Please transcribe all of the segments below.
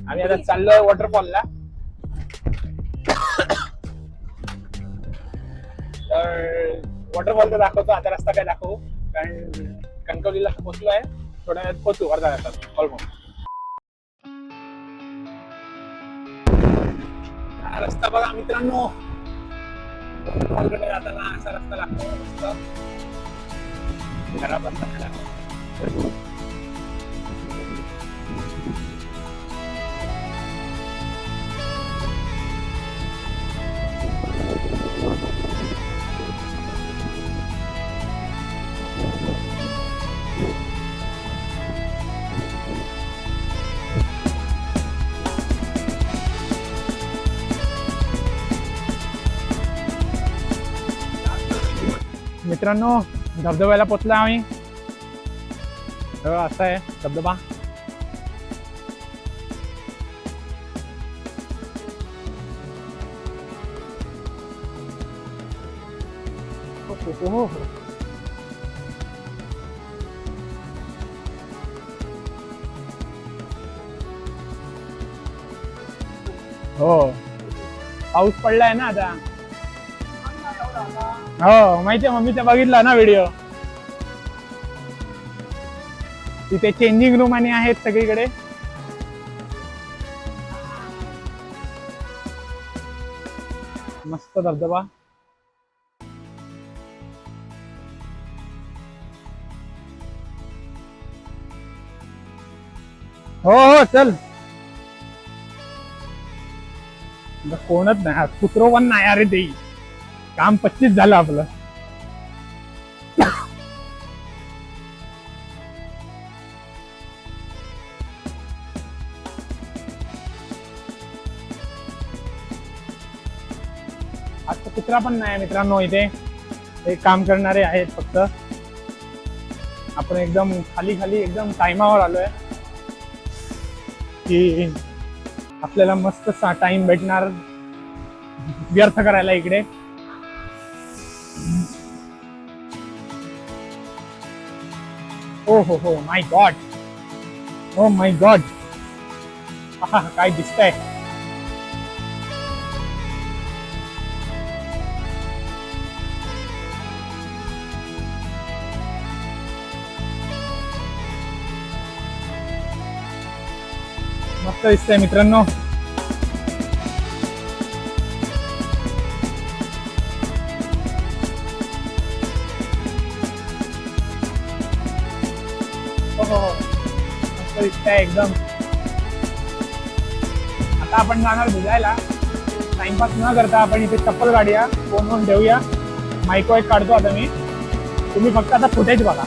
आम्ही आता चाललोय वॉटरफॉलला. तर वॉटरफॉल तर दाखवतो, आता रस्ता काय दाखवू, कारण कणकवलीला पोहोचलो आहे, थोड्या वेळात पोहोचू, अर्धा तासात ऑलमोस्ट. हा रस्ता बघा मित्रांनो, जाताना असा रस्ता लागतो मस्त, घरापासून लागतो. मित्रांनो धबधब्याला पोचलो आम्ही. असा आहे धबधबा. हो पाऊस पडलाय ना आता. हो माहितीये, मम्मीचा बघितला ना व्हिडिओ. तिथे चेंजिंग रूम आणि आहेत सगळीकडे. मस्त धबधबा. हो हो चल. कोणच नाही, कुत्रो पण नाही. अरे ते काम 25 झालं आपलं. आता कुत्रा पण नाही मित्रांनो इथे. हे काम करणारे आहेत फक्त. आपण एकदम खाली एकदम टाइमावर आलोय की आपल्याला मस्त टाइम भेटणार व्यर्थ करायला इकडे. हो माय गॉड, ओ माय गॉड, काय दिसतंय. मस्त दिसतंय मित्रांनो. मस्त दिसतंय एकदम. आता आपण जाणार भिजायला. टाइमपास न करता आपण इथे चप्पल काढूया, फोन ठेवूया. माईक वाईक काढतो आता मी. तुम्ही फक्त आता फुटेज बघा.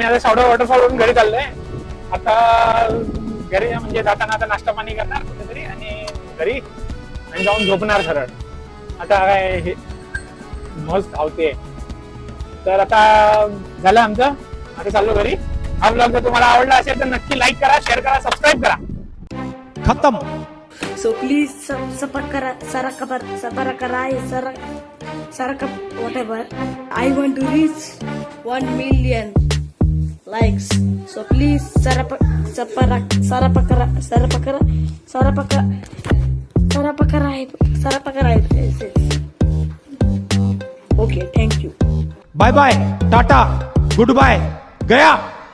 आम्ही आता सावडा वॉटरफॉलवरून घरी चाललोय. आता घरी म्हणजे जाताना आता नाश्ता पाणी करणार कुठेतरी आणि घरी आणि जाऊन झोपणार सरळ. आता काय हे मस्त धावते. तर आता झालं आमचं, आता चाललो घरी. हा ब्लॉग जर तुम्हाला आवडला असेल तर नक्की लाईक करा, शेअर करा, सबस्क्राईब करा. खतम. So please whatever. I want to reach 1 million likes. So please Okay, thank you. Bye bye, ta-ta, good bye, Gaya.